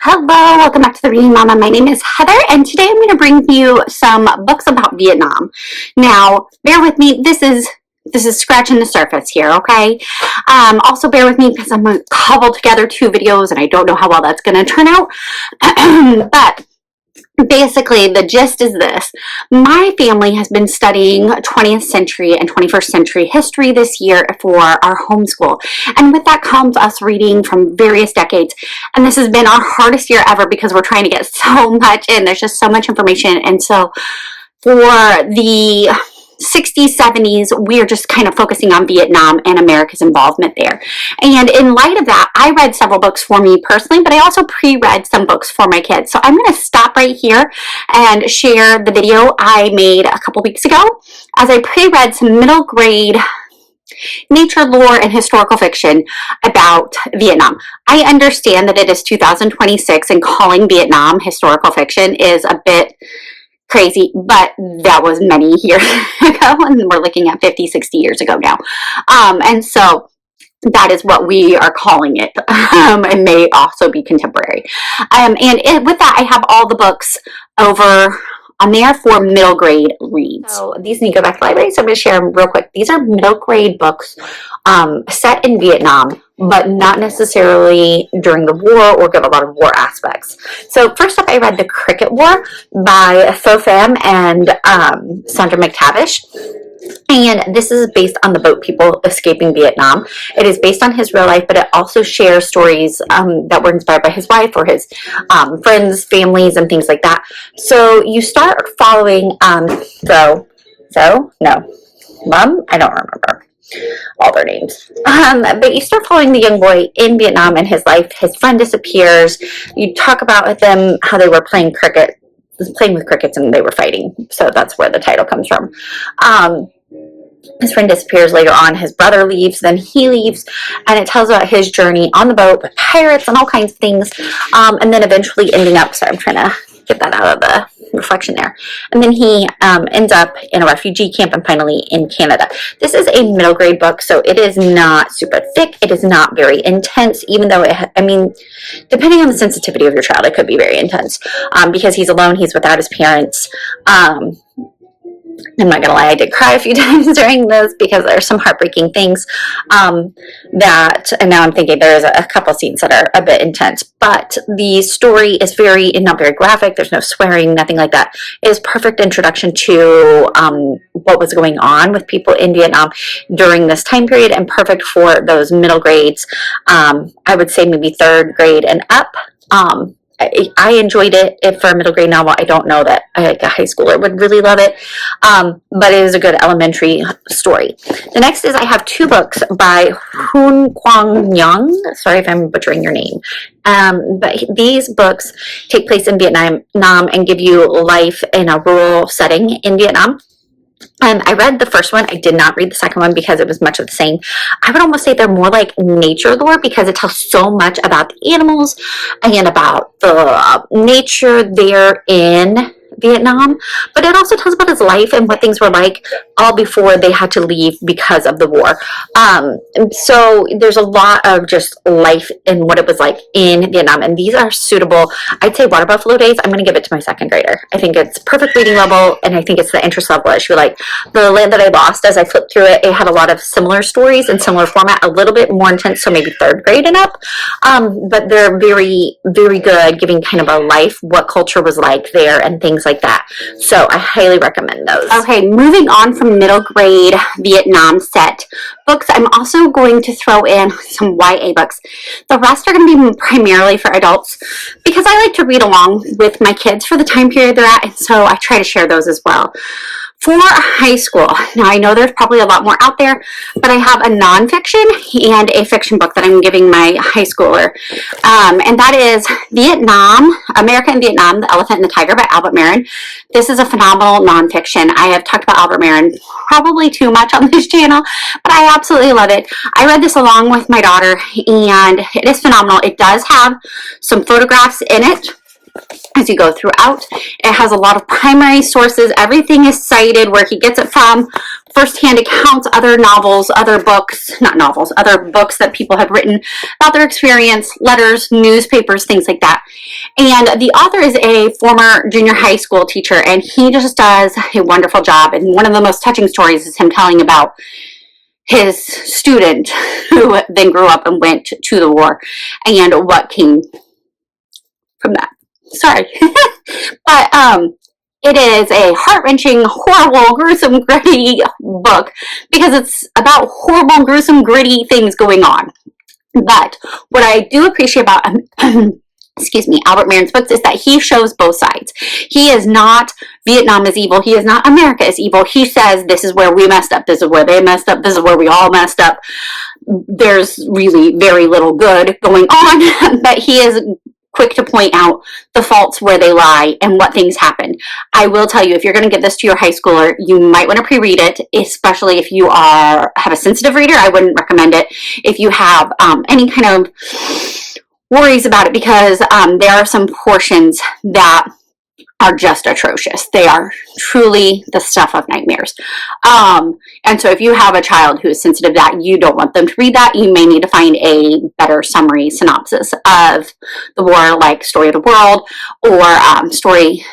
Hello, welcome back to the Reading Mama. My name is Heather, and today I'm going to bring you some books about Vietnam. Now, bear with me. This is scratching the surface here, okay? Also, bear with me because I'm going to cobble together two videos, and I don't know how well that's going to turn out. But basically, the gist is this. My family has been studying 20th century and 21st century history this year for our homeschool. And with that comes us reading from various decades. And this has been our hardest year ever because we're trying to get so much in. There's just so much information. And so for the 60s, 70s, we're just kind of focusing on Vietnam and America's involvement there. And in light of that, I read several books for me personally, but I also pre-read some books for my kids. So I'm going to stop right here and share the video I made a couple weeks ago as I pre-read some middle grade nature, lore, and historical fiction about Vietnam. I understand that it is 2026 and calling Vietnam historical fiction is a bit crazy, but that was many years ago, and we're looking at 50, 60 years ago now. And so that is what we are calling it. It may also be contemporary. With that, I have all the books over on there for middle grade reads. So these need to go back to the library, so I'm going to share them real quick. These are middle grade books set in Vietnam, but not necessarily during the war or give a lot of war aspects. So first up, I read The Cricket War by Pho Pham and Sandra McTavish. And this is based on the boat people escaping Vietnam. It is based on his real life, but it also shares stories that were inspired by his wife or his friends, families, and things like that. So you start following Mom? I don't remember all their names. But you start following the young boy in Vietnam and his life. His friend disappears. You talk about them, how they were playing with crickets and they were fighting. So that's where the title comes from. His friend disappears later on. His brother leaves, then he leaves, and it tells about his journey on the boat with pirates and all kinds of things, and then eventually ending up, sorry, I'm trying to get that out of the reflection there, and then he ends up in a refugee camp and finally in Canada. This is a middle grade book, so it is not super thick. It is not very intense, even though depending on the sensitivity of your child, it could be very intense, because he's alone, he's without his parents. I'm not gonna lie, I did cry a few times during this because there are some heartbreaking things and now I'm thinking there's a couple scenes that are a bit intense, but the story is not very graphic. There's no swearing, nothing like that. It is perfect introduction to what was going on with people in Vietnam during this time period, and perfect for those middle grades. I would say maybe third grade and up. I enjoyed it. If for a middle grade novel, I don't know that a high schooler would really love it, but it is a good elementary story. The next is I have two books by Hun Quang Nguyen. Sorry if I'm butchering your name. But these books take place in Vietnam and give you life in a rural setting in Vietnam. I read the first one. I did not read the second one because it was much of the same. I would almost say they're more like nature lore because it tells so much about the animals and about the nature there in Vietnam, but it also tells about his life and what things were like all before they had to leave because of the war. So there's a lot of just life and what it was like in Vietnam, and these are suitable. I'd say Water Buffalo Days, I'm going to give it to my second grader. I think it's perfect reading level, and I think it's the interest level issue. Like The Land That I Lost, as I flipped through it, it had a lot of similar stories and similar format, a little bit more intense, so maybe third grade and up, but they're very, very good, giving kind of a life, what culture was like there and things like that. So I highly recommend those. Okay, moving on from middle grade Vietnam set books, I'm also going to throw in some YA books. The rest are going to be primarily for adults because I like to read along with my kids for the time period they're at, and so I try to share those as well. For high school, now I know there's probably a lot more out there, but I have a nonfiction and a fiction book that I'm giving my high schooler, and that is America and Vietnam, The Elephant and the Tiger by Albert Marin. This is a phenomenal nonfiction. I have talked about Albert Marin probably too much on this channel, but I absolutely love it. I read this along with my daughter, and it is phenomenal. It does have some photographs in it as you go throughout. It has a lot of primary sources. Everything is cited where he gets it from, firsthand accounts, other novels, other books, not novels, other books that people have written about their experience, letters, newspapers, things like that. And the author is a former junior high school teacher, and he just does a wonderful job. And one of the most touching stories is him telling about his student who then grew up and went to the war and what came from that. Sorry. But it is a heart-wrenching, horrible, gruesome, gritty book because it's about horrible, gruesome, gritty things going on. But what I do appreciate about excuse me, Albert Marin's books is that he shows both sides. He is not Vietnam is evil. He is not America is evil. He says this is where we messed up. This is where they messed up. This is where we all messed up. There's really very little good going on, but he is quick to point out the faults where they lie and what things happen. I will tell you, if you're going to give this to your high schooler, you might want to pre-read it, especially if you have a sensitive reader. I wouldn't recommend it if you have any kind of worries about it, because there are some portions that are just atrocious. They are truly the stuff of nightmares. And so if you have a child who is sensitive that you don't want them to read that, you may need to find a better summary synopsis of the war, like Story of the World or Story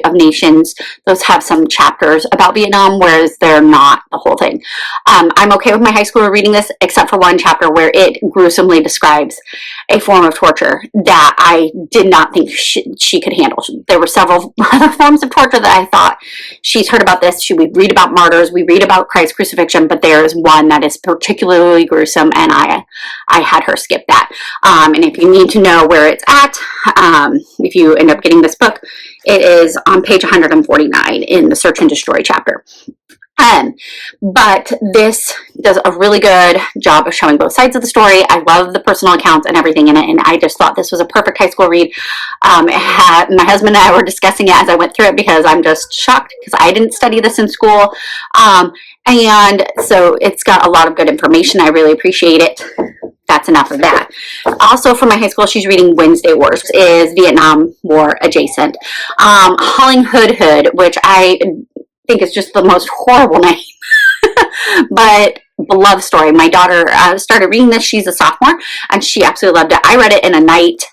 of Nations. Those have some chapters about Vietnam, whereas they're not the whole thing. I'm okay with my high schooler reading this, except for one chapter where it gruesomely describes a form of torture that I did not think she could handle. There were several other forms of torture that I thought, she's heard about this. We read about martyrs, we read about Christ's crucifixion, but there is one that is particularly gruesome, and I had her skip that. And if you need to know where it's at, if you end up getting this book, it is on page 149 in the Search and Destroy chapter. But this does a really good job of showing both sides of the story. I love the personal accounts and everything in it, and I just thought this was a perfect high school read. My husband and I were discussing it as I went through it because I'm just shocked because I didn't study this in school. And so it's got a lot of good information. I really appreciate it. That's enough of that. Also for my high school, she's reading Wednesday Wars, is Vietnam War adjacent. Hauling Hood, which I think is just the most horrible name, but beloved story. My daughter started reading this. She's a sophomore, and she absolutely loved it. I read it in a night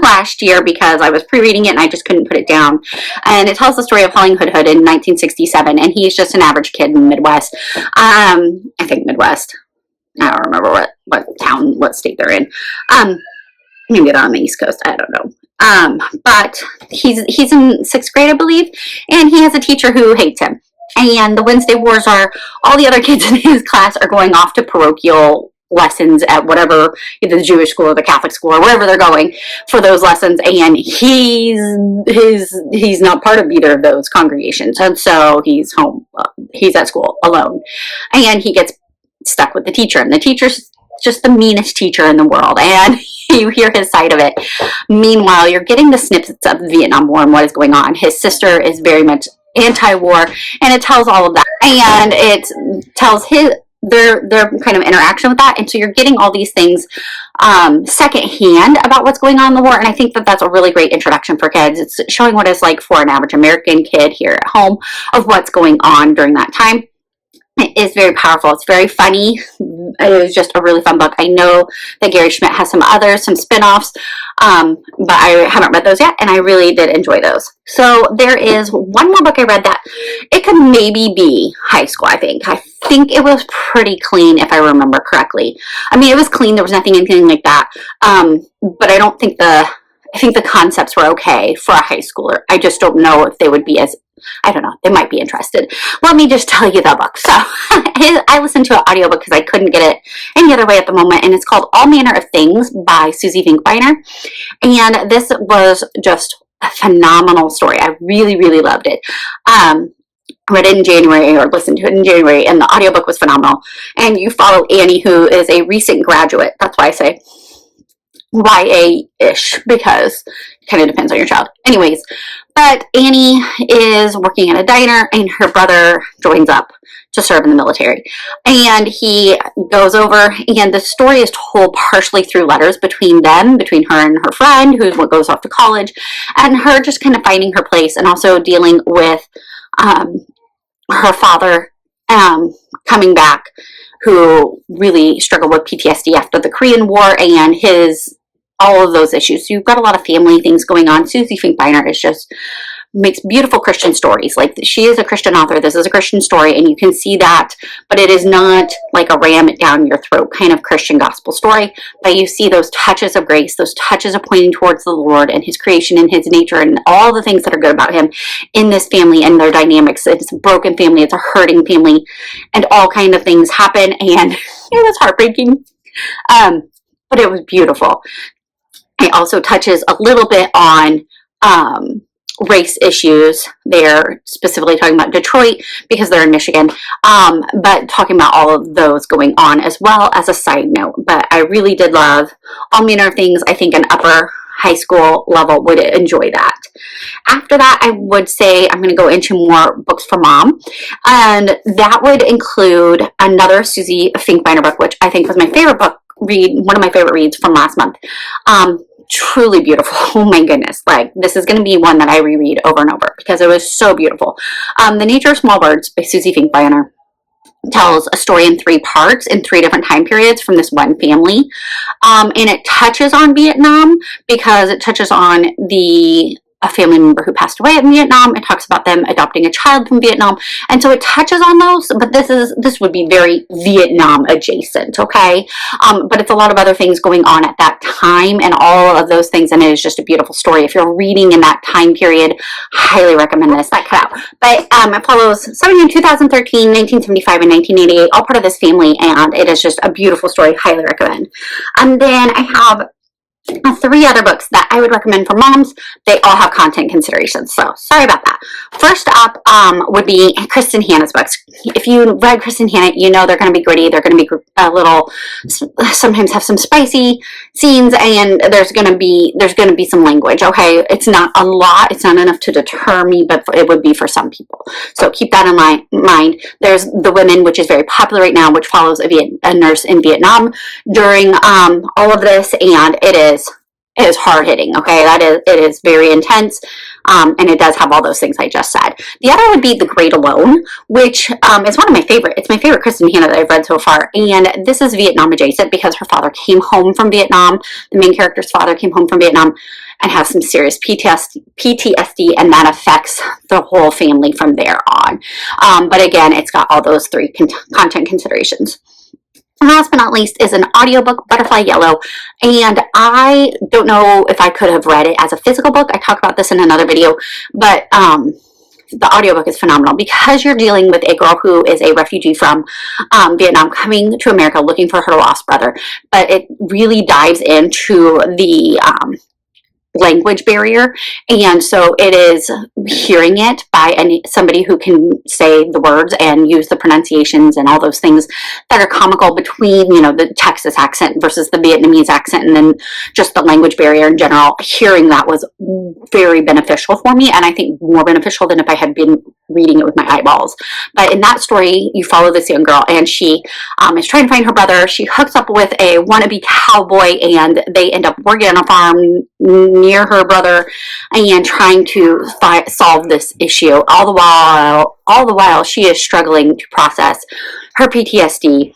last year because I was pre-reading it and I just couldn't put it down. And it tells the story of Hauling Hood in 1967, and he's just an average kid in the Midwest. I think Midwest. I don't remember what town, what state they're in. Maybe they're on the East Coast. I don't know. But he's in 6th grade, I believe, and he has a teacher who hates him. And the Wednesday Wars are all the other kids in his class are going off to parochial lessons at whatever, either the Jewish school or the Catholic school or wherever they're going for those lessons, and he's not part of either of those congregations, and so he's home. He's at school alone, and he gets stuck with the teacher, and the teacher's just the meanest teacher in the world, and you hear his side of it. Meanwhile, you're getting the snippets of the Vietnam War and what is going on. His sister is very much anti-war, and it tells all of that, and it tells their kind of interaction with that, and so you're getting all these things secondhand about what's going on in the war, and I think that that's a really great introduction for kids. It's showing what it's like for an average American kid here at home of what's going on during that time. It is very powerful. It's very funny. It was just a really fun book. I know that Gary Schmidt has some others, some spin-offs, but I haven't read those yet, and I really did enjoy those. So there is one more book I read that it could maybe be high school, I think. I think it was pretty clean, if I remember correctly. I mean, it was clean. There was anything like that. But I think the concepts were okay for a high schooler. I just don't know if they would be as, I don't know, they might be interested. Let me just tell you the book. So I listened to an audiobook because I couldn't get it any other way at the moment, and it's called All Manner of Things by Susie Finkbeiner. And this was just a phenomenal story. I really, really loved it. Read it in January, or listened to it in January, and the audiobook was phenomenal. And you follow Annie, who is a recent graduate. That's why I say YA-ish, because kind of depends on your child. Anyways, but Annie is working at a diner and her brother joins up to serve in the military. And he goes over, and the story is told partially through letters between them, between her and her friend, who goes off to college, and her just kind of finding her place and also dealing with her father coming back, who really struggled with PTSD after the Korean War and all of those issues. So you've got a lot of family things going on. Susie Finkbeiner is just makes beautiful Christian stories. Like, she is a Christian author. This is a Christian story, and you can see that, but it is not like a ram it down your throat kind of Christian gospel story. But you see those touches of grace, those touches of pointing towards the Lord and his creation and his nature and all the things that are good about him in this family and their dynamics. It's a broken family, it's a hurting family, and all kind of things happen, and it was heartbreaking. But it was beautiful. It also touches a little bit on race issues. They're specifically talking about Detroit because they're in Michigan, but talking about all of those going on as well as a side note. But I really did love All Manner of Things. I think an upper high school level would enjoy that. After that, I would say I'm going to go into more books for mom, and that would include another Susie Finkbeiner book, which I think was my favorite book one of my favorite reads from last month. Truly beautiful. Oh my goodness. Like, this is going to be one that I reread over and over because it was so beautiful. The Nature of Small Birds by Susie Finkbeiner tells a story in 3 parts in 3 different time periods from this one family. And it touches on Vietnam because it touches on a family member who passed away in Vietnam. It talks about them adopting a child from Vietnam. And so it touches on those, but this would be very Vietnam adjacent, okay? But it's a lot of other things going on at that time and all of those things, and it is just a beautiful story. If you're reading in that time period, highly recommend this. That cut out. But it follows starting in 2013, 1975, and 1988, all part of this family, and it is just a beautiful story. Highly recommend. And then I have 3 other books that I would recommend for moms. They all have content considerations, so sorry about that. First up would be Kristen Hanna's books. If you read Kristen Hanna, you know they're going to be gritty. They're going to be a little, sometimes have some spicy scenes, and there's going to be some language. Okay, it's not a lot. It's not enough to deter me, but it would be for some people. So keep that in mind. There's The Women, which is very popular right now, which follows a nurse in Vietnam during all of this, and it is hard hitting. Okay, it is very intense, and it does have all those things I just said. The other would be The Great Alone, which is one of my favorite. It's my favorite Kristen Hanna that I've read so far, and this is Vietnam adjacent because her father came home from Vietnam. The main character's father came home from Vietnam and has some serious PTSD, and that affects the whole family from there on. But again, it's got all those 3 content considerations. Last but not least is an audiobook, Butterfly Yellow, and I don't know if I could have read it as a physical book. I talk about this in another video, but the audiobook is phenomenal because you're dealing with a girl who is a refugee from Vietnam coming to America looking for her lost brother, but it really dives into the language barrier, and so it is hearing it by somebody who can say the words and use the pronunciations and all those things that are comical between, the Texas accent versus the Vietnamese accent, and then just the language barrier in general. Hearing that was very beneficial for me, and I think more beneficial than if I had been reading it with my eyeballs. But in that story, you follow this young girl, and she is trying to find her brother. She hooks up with a wannabe cowboy, and they end up working on a farm near her brother and trying to solve this issue. All the while she is struggling to process her PTSD.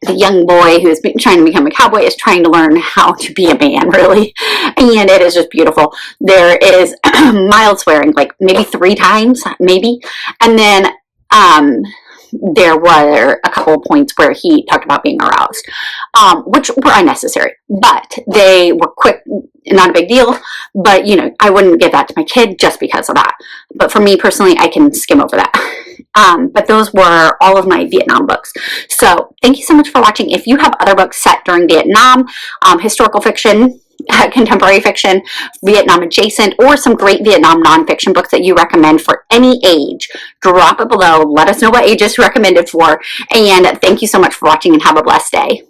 The young boy who's trying to become a cowboy is trying to learn how to be a man, really, and it is just beautiful. There is mild swearing, like maybe 3 times, maybe, and then there were a couple of points where he talked about being aroused, which were unnecessary, but they were quick, not a big deal. But I wouldn't give that to my kid just because of that. But for me personally, I can skim over that. But those were all of my Vietnam books. So thank you so much for watching. If you have other books set during Vietnam, historical fiction, contemporary fiction, Vietnam adjacent, or some great Vietnam nonfiction books that you recommend for any age, drop it below. Let us know what ages recommended for. And thank you so much for watching, and have a blessed day.